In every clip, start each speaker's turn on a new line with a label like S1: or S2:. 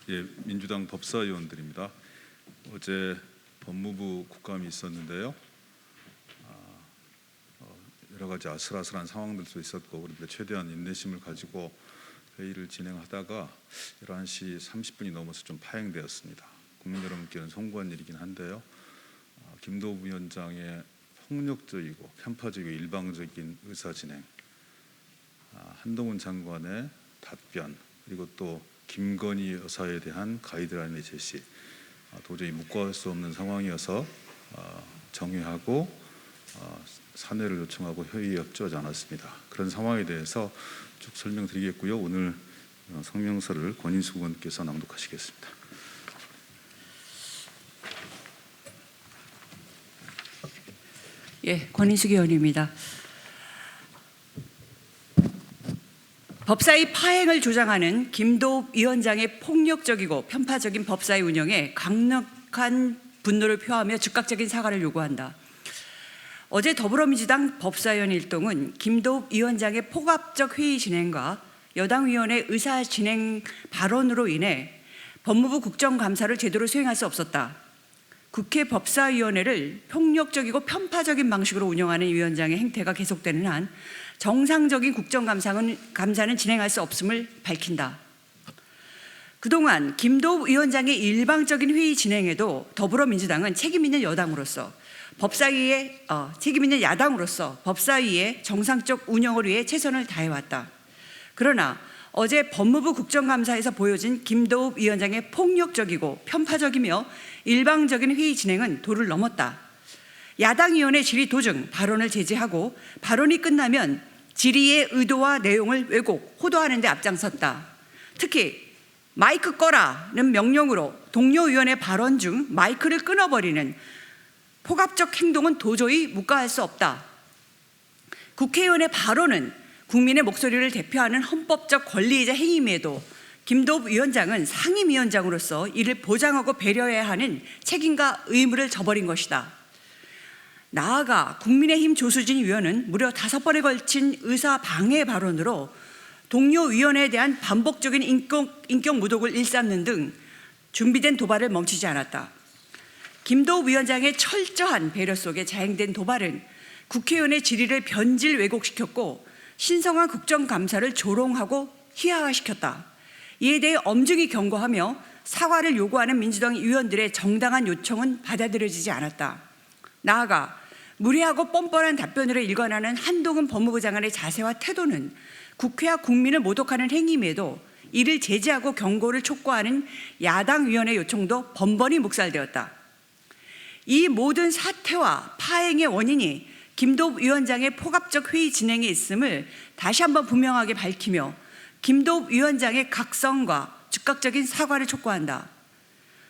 S1: 민주당 법사위원들입니다. 어제 법무부 국감이 있었는데요. 여러 가지 아슬아슬한 상황들도 있었고 그런데 최대한 인내심을 가지고 회의를 진행하다가 11시 30분이 넘어서 좀 파행되었습니다. 국민 여러분께는 송구한 일이긴 한데요. 김도우 위원장의 폭력적이고 편파적이고 일방적인 의사 진행, 한동훈 장관의 답변, 그리고 또 김건희 여사에 대한 가이드라인의 제시, 도저히 묵과할 수 없는 상황이어서 정회하고 사내를 요청하고 회의에 협조하지 않았습니다. 그런 상황에 대해서 쭉 설명드리겠고요. 오늘 성명서를 권인숙 의원께서 낭독하시겠습니다.
S2: 예, 권인숙 의원입니다. 법사위 파행을 조장하는 김도우 위원장의 폭력적이고 편파적인 법사위 운영에 강력한 분노를 표하며 즉각적인 사과를 요구한다. 어제 더불어민주당 법사위원 일동은 김도우 위원장의 폭압적 회의 진행과 여당 위원의 의사 진행 발언으로 인해 법무부 국정감사를 제대로 수행할 수 없었다. 국회 법사위원회를 폭력적이고 편파적인 방식으로 운영하는 위원장의 행태가 계속되는 한 정상적인 국정감사는 진행할 수 없음을 밝힌다. 그동안 김도우 위원장의 일방적인 회의 진행에도 더불어민주당은 책임있는 여당으로서 책임있는 야당으로서 법사위의 정상적 운영을 위해 최선을 다해왔다. 그러나 어제 법무부 국정감사에서 보여진 김도우 위원장의 폭력적이고 편파적이며 일방적인 회의 진행은 도를 넘었다. 야당 의원의 질의 도중 발언을 제지하고 발언이 끝나면 질의의 의도와 내용을 왜곡, 호도하는 데 앞장섰다. 특히 마이크 꺼라는 명령으로 동료 의원의 발언 중 마이크를 끊어버리는 폭압적 행동은 도저히 묵과할 수 없다. 국회의원의 발언은 국민의 목소리를 대표하는 헌법적 권리이자 행위임에도 김도우 위원장은 상임위원장으로서 이를 보장하고 배려해야 하는 책임과 의무를 저버린 것이다. 나아가 국민의힘 조수진 의원은 무려 5번에 걸친 의사 방해 발언으로 동료 위원에 대한 반복적인 인격 모독을 일삼는 등 준비된 도발을 멈추지 않았다. 김도우 위원장의 철저한 배려 속에 자행된 도발은 국회의원의 질의를 변질 왜곡시켰고 신성한 국정감사를 조롱하고 희화화시켰다. 이에 대해 엄중히 경고하며 사과를 요구하는 민주당 의원들의 정당한 요청은 받아들여지지 않았다. 나아가 무례하고 뻔뻔한 답변으로 일관하는 한동훈 법무부 장관의 자세와 태도는 국회와 국민을 모독하는 행위임에도 이를 제지하고 경고를 촉구하는 야당 의원의 요청도 번번이 묵살되었다. 이 모든 사태와 파행의 원인이 김도우 위원장의 폭압적 회의 진행에 있음을 다시 한번 분명하게 밝히며 김도우 위원장의 각성과 즉각적인 사과를 촉구한다.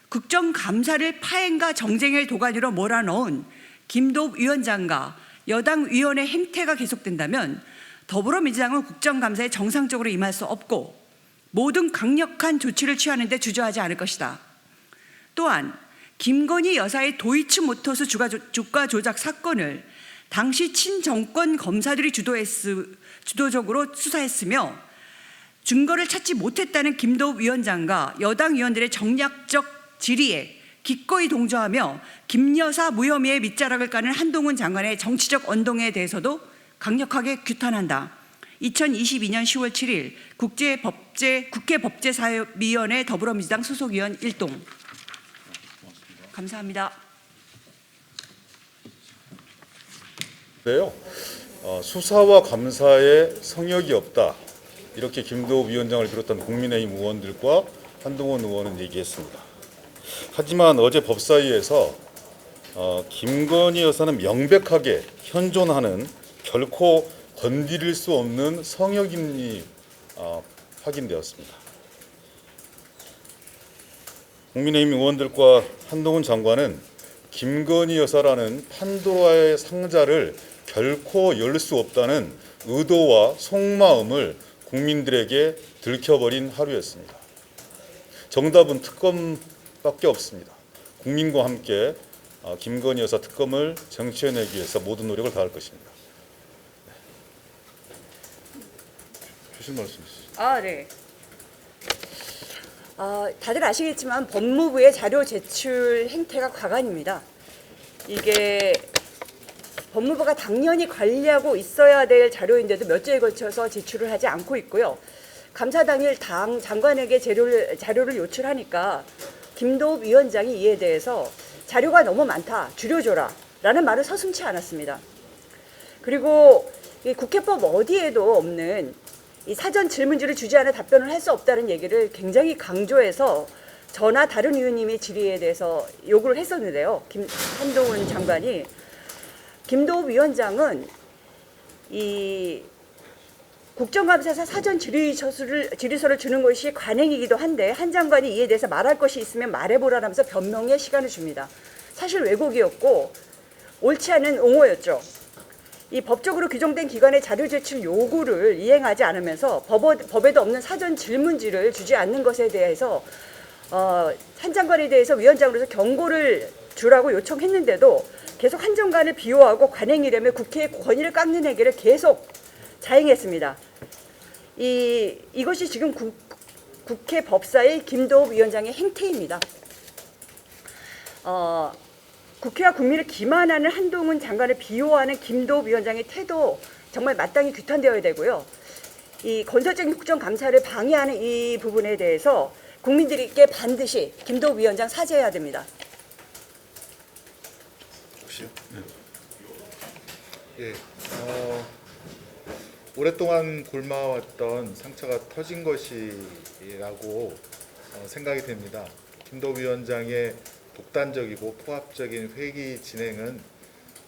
S2: 국정감사를 파행과 정쟁의 도가니로 몰아넣은 김도우 위원장과 여당 위원의 행태가 계속된다면 더불어민주당은 국정감사에 정상적으로 임할 수 없고 모든 강력한 조치를 취하는 데 주저하지 않을 것이다. 또한 김건희 여사의 도이치모터스 주가 조작 사건을 당시 친정권 검사들이 주도적으로 수사했으며 증거를 찾지 못했다는 김도우 위원장과 여당 의원들의 정략적 질의에 기꺼이 동조하며 김 여사 무혐의의 밑자락을 까는 한동훈 장관의 정치적 언동에 대해서도 강력하게 규탄한다. 2022년 10월 7일 국회 법제사위원회 더불어민주당 소속위원 일동. 감사합니다.
S3: 수사와 감사에 성역이 없다. 이렇게 김도우 위원장을 비롯한 국민의힘 의원들과 한동훈 의원은 얘기했습니다. 하지만 어제 법사위에서 김건희 여사는 명백하게 현존하는 결코 건드릴 수 없는 성역임이 확인되었습니다. 국민의힘 의원들과 한동훈 장관은 김건희 여사라는 판도라의 상자를 결코 열 수 없다는 의도와 속마음을 국민들에게 들켜버린 하루였습니다. 정답은 특검밖에 없습니다. 국민과 함께 김건희 여사 특검을 쟁취해내기 위해서 모든 노력을 다할 것입니다. 주신 말씀 있으시죠?
S2: 네. 다들 아시겠지만 법무부의 자료 제출 행태가 과간입니다. 이게 법무부가 당연히 관리하고 있어야 될 자료인데도 몇 주에 걸쳐서 제출을 하지 않고 있고요. 감사 당일 당 장관에게 자료를 요출하니까 김도읍 위원장이 이에 대해서 자료가 너무 많다, 줄여줘라 라는 말을 서슴지 않았습니다. 그리고 이 국회법 어디에도 없는 이 사전 질문지를 주지 않아 답변을 할 수 없다는 얘기를 굉장히 강조해서 저나 다른 의원님의 질의에 대해서 요구를 했었는데요. 한동훈 장관이 김도읍 위원장은 이 국정감사에서 사전 질의서를 주는 것이 관행이기도 한데 한 장관이 이에 대해서 말할 것이 있으면 말해보라면서 변명의 시간을 줍니다. 사실 왜곡이었고 옳지 않은 옹호였죠. 이 법적으로 규정된 기관의 자료 제출 요구를 이행하지 않으면서 법에도 없는 사전 질문지를 주지 않는 것에 대해서 한 장관에 대해서 위원장으로서 경고를 주라고 요청했는데도 계속 한 장관을 비호하고 관행이라며 국회의 권위를 깎는 행위를 계속 자행했습니다. 이것이 지금 국회 법사위 김도읍 위원장의 행태입니다. 국회와 국민을 기만하는 한동훈 장관을 비호하는 김도읍 위원장의 태도 정말 마땅히 규탄되어야 되고요. 이 건설적인 국정감사를 방해하는 이 부분에 대해서 국민들께 반드시 김도읍 위원장 사죄해야 됩니다.
S4: 예, 오랫동안 굶어왔던 상처가 터진 것이라고 생각이 됩니다. 김도읍 위원장의 독단적이고 포압적인 회기 진행은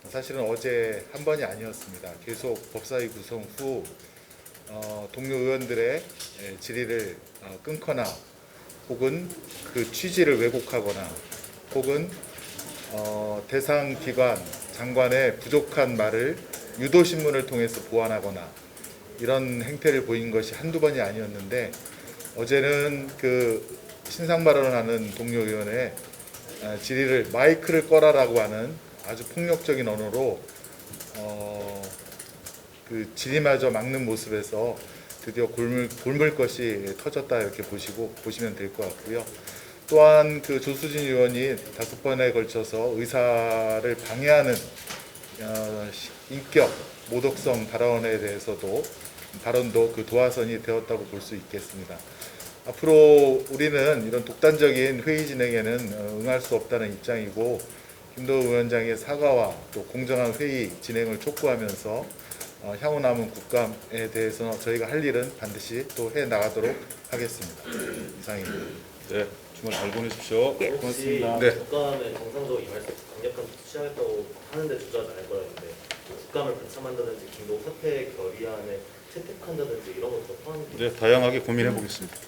S4: 사실은 어제 한 번이 아니었습니다. 계속 법사위 구성 후 동료 의원들의 질의를 끊거나 혹은 그 취지를 왜곡하거나 혹은 대상 기관 장관의 부족한 말을 유도신문을 통해서 보완하거나 이런 행태를 보인 것이 한두 번이 아니었는데 어제는 그 신상 발언을 하는 동료 의원의 질의를 마이크를 꺼라라고 하는 아주 폭력적인 언어로 그 질의마저 막는 모습에서 드디어 굶을 것이 터졌다 이렇게 보시면 될 것 같고요. 또한 그 조수진 의원이 5번에 걸쳐서 의사를 방해하는 인격 모독성 발언도 그 도화선이 되었다고 볼 수 있겠습니다. 앞으로 우리는 이런 독단적인 회의 진행에는 응할 수 없다는 입장이고 김도읍 위원장의 사과와 또 공정한 회의 진행을 촉구하면서 향후 남은 국감에 대해서 저희가 할 일은 반드시 또 해 나가도록 하겠습니다. 이상입니다.
S3: 네, 주말 잘 보내십시오.
S4: 고맙습니다.
S3: 네.
S5: 국감에 정상적으로 임할 수 강력한 투시하겠다고 하는데 주저하지 않을 거라는데 국감을 반참한다든지 김도읍 사퇴 결의안에 채택한다든지 이런 것도 포함됩니다.
S3: 네, 다양하게 고민해 보겠습니다.